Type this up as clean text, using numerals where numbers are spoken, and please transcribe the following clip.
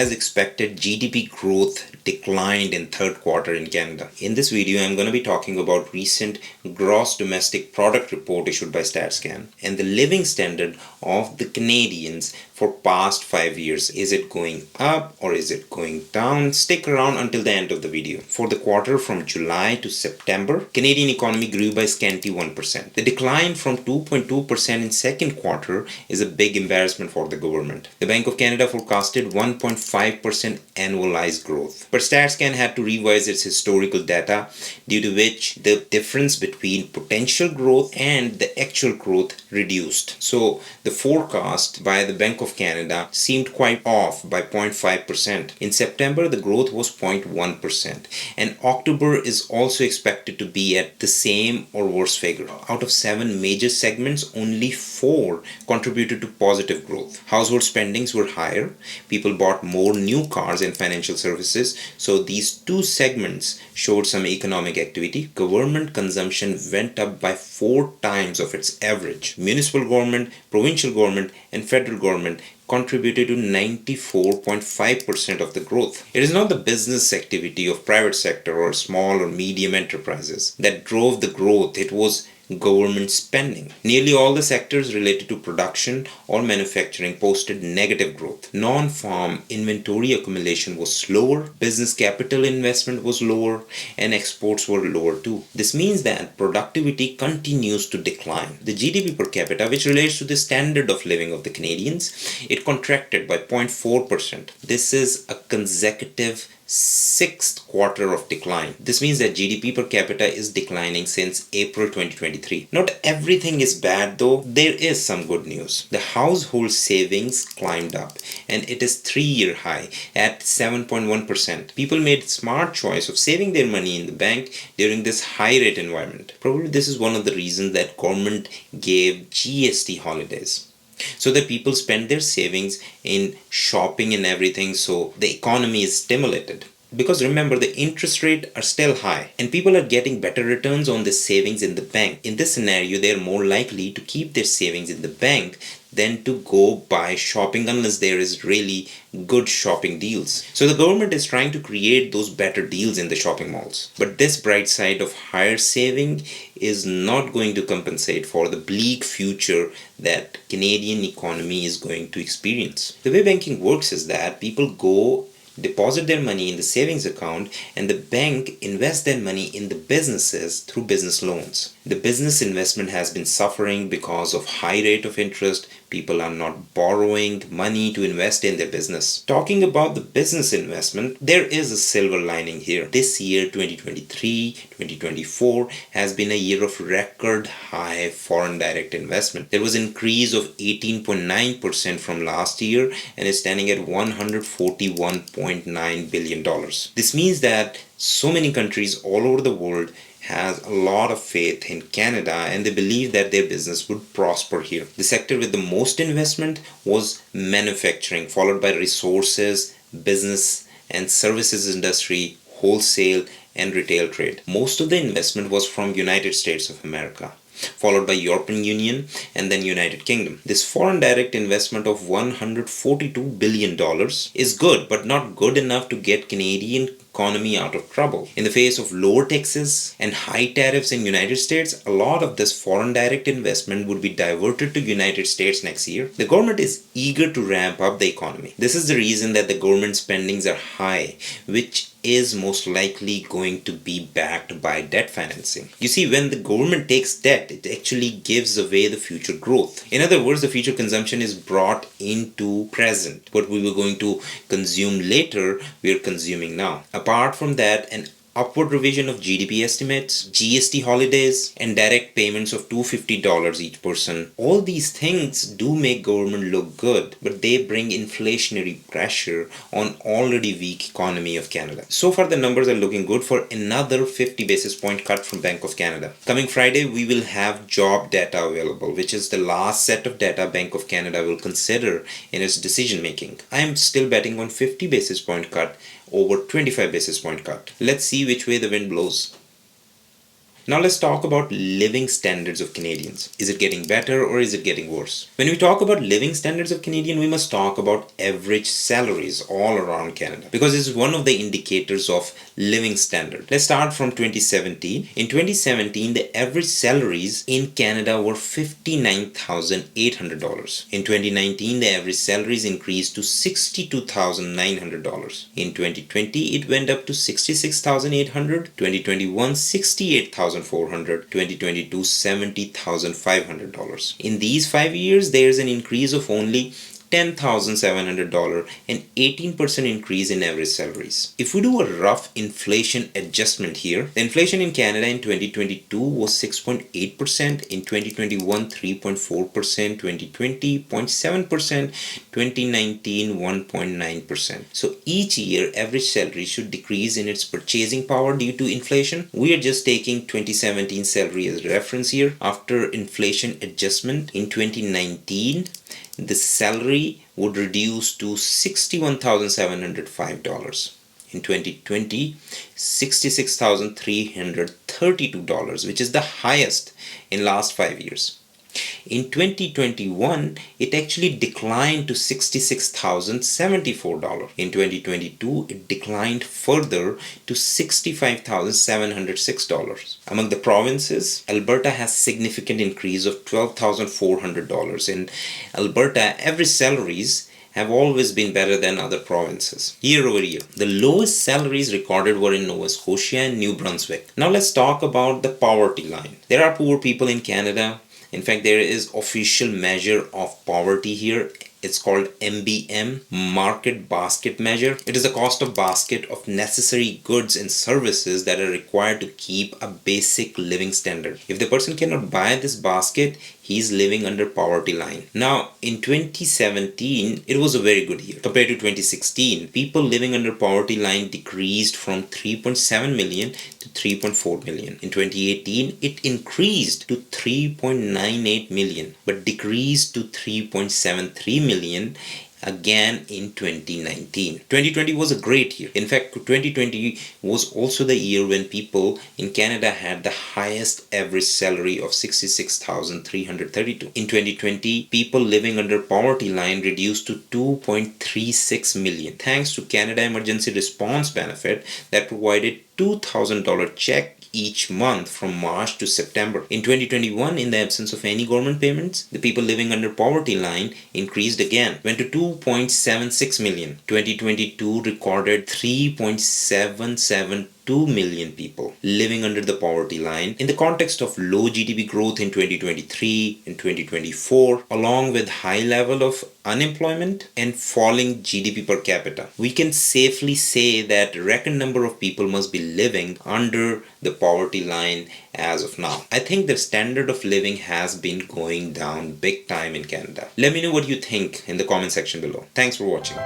As expected, GDP growth declined in third quarter in Canada. In this video, I'm going to be talking about recent gross domestic product report issued by StatsCan and the living standard of the Canadians for past 5 years. Is it going up or is it going down? Stick around until the end of the video. For the quarter from July to September, Canadian economy grew by scanty 1%. The decline from 2.2% in second quarter is a big embarrassment for the government. The Bank of Canada forecasted 1.5% annualized growth. But StatsCan had to revise its historical data, due to which the difference between potential growth and the actual growth reduced. So the forecast by the Bank of Canada seemed quite off by 0.5%. In September, the growth was 0.1%, and October is also expected to be at the same or worse figure. Out of 7 major segments, only 4 contributed to positive growth. Household spendings were higher. People bought more new cars and financial services, so these 2 segments showed some economic activity. Government consumption went up by 4 times of its average. Municipal government, provincial government, and federal government contributed to 94.5% of the growth. It is not the business activity of private sector or small or medium enterprises that drove the growth. It was government spending. Nearly all the sectors related to production or manufacturing posted negative growth. Non-farm inventory accumulation was slower, business capital investment was lower, and exports were lower too. This means that productivity continues to decline. The GDP per capita, which relates to the standard of living of the Canadians, it contracted by 0.4%. This is a consecutive 6th quarter of decline. This means that GDP per capita is declining since April 2023. Not everything is bad though. There is some good news. The household savings climbed up and it is 3-year high at 7.1%. People made smart choice of saving their money in the bank during this high rate environment. Probably this is one of the reasons that government gave GST holidays, so that people spend their savings in shopping and everything, so the economy is stimulated. Because remember, the interest rates are still high and people are getting better returns on their savings in the bank. In this scenario, they are more likely to keep their savings in the bank than to go buy shopping unless there is really good shopping deals. So the government is trying to create those better deals in the shopping malls. But this bright side of higher saving is not going to compensate for the bleak future that Canadian economy is going to experience. The way banking works is that people go deposit their money in the savings account and the bank invests their money in the businesses through business loans. The business investment has been suffering because of high rate of interest. People are not borrowing money to invest in their business. Talking about the business investment, there is a silver lining here. This year, 2023-2024, has been a year of record high foreign direct investment. There was an increase of 18.9% from last year and is standing at $141.9 billion. This means that so many countries all over the world has a lot of faith in Canada and they believe that their business would prosper here. The sector with the most investment was manufacturing, followed by resources, business and services industry, wholesale and retail trade. Most of the investment was from United States of America, followed by European Union and then United Kingdom. This foreign direct investment of $142 billion is good, but not good enough to get Canadian economy out of trouble. In the face of lower taxes and high tariffs in United States, a lot of this foreign direct investment would be diverted to United States next year. The government is eager to ramp up the economy. This is the reason that the government spendings are high, which is most likely going to be backed by debt financing. You see, when the government takes debt, it actually gives away the future growth. In other words, the future consumption is brought into present. What we were going to consume later, we are consuming now. Apart from that, an upward revision of GDP estimates, GST holidays, and direct payments of $250 each person. All these things do make government look good, but they bring inflationary pressure on already weak economy of Canada. So far, the numbers are looking good for another 50 basis point cut from Bank of Canada. Coming Friday, we will have job data available, which is the last set of data Bank of Canada will consider in its decision making. I am still betting on 50 basis point cut over 25 basis point cut. Let's see which way the wind blows. Now let's talk about living standards of Canadians. Is it getting better or is it getting worse? When we talk about living standards of Canadian, we must talk about average salaries all around Canada because it's one of the indicators of living standard. Let's start from 2017. In 2017, the average salaries in Canada were $59,800. In 2019, the average salaries increased to $62,900. In 2020, it went up to $66,800. 2021, $68,400. 2022, $70,500. In these 5 years, there's an increase of only $10,700 and 18% increase in average salaries. If we do a rough inflation adjustment here, the inflation in Canada in 2022 was 6.8%, in 2021 3.4%, 2020 0.7%, 2019 1.9%. So each year average salary should decrease in its purchasing power due to inflation. We are just taking 2017 salary as reference here. After inflation adjustment in 2019, the salary would reduce to $61,705. In 2020, $66,332, which is the highest in last 5 years. In 2021, it actually declined to $66,074. In 2022, it declined further to $65,706. Among the provinces, Alberta has significant increase of $12,400. In Alberta, average salaries have always been better than other provinces year over year. The lowest salaries recorded were in Nova Scotia and New Brunswick. Now let's talk about the poverty line. There are poor people in Canada. In fact, there is official measure of poverty here. It's called MBM, Market Basket Measure. It is the cost of basket of necessary goods and services that are required to keep a basic living standard. If the person cannot buy this basket, he is living under poverty line. Now, in 2017, it was a very good year. Compared to 2016, people living under poverty line decreased from 3.7 million to 3.4 million. In 2018, it increased to 3.98 million, but decreased to 3.73 million again in 2019. 2020 was a great year. In fact, 2020 was also the year when people in Canada had the highest average salary of $66,332. In 2020, people living under poverty line reduced to 2.36 million thanks to Canada Emergency Response Benefit that provided $2,000 check each month from March to September. In 2021, in the absence of any government payments, the people living under poverty line increased again, went to 2.76 million. 2022 recorded 3.772 million people living under the poverty line. In the context of low GDP growth in 2023 and 2024, along with high level of unemployment and falling GDP per capita, we can safely say that a record number of people must be living under the poverty line as of now. I think the standard of living has been going down big time in Canada. Let me know what you think in the comment section below. Thanks for watching.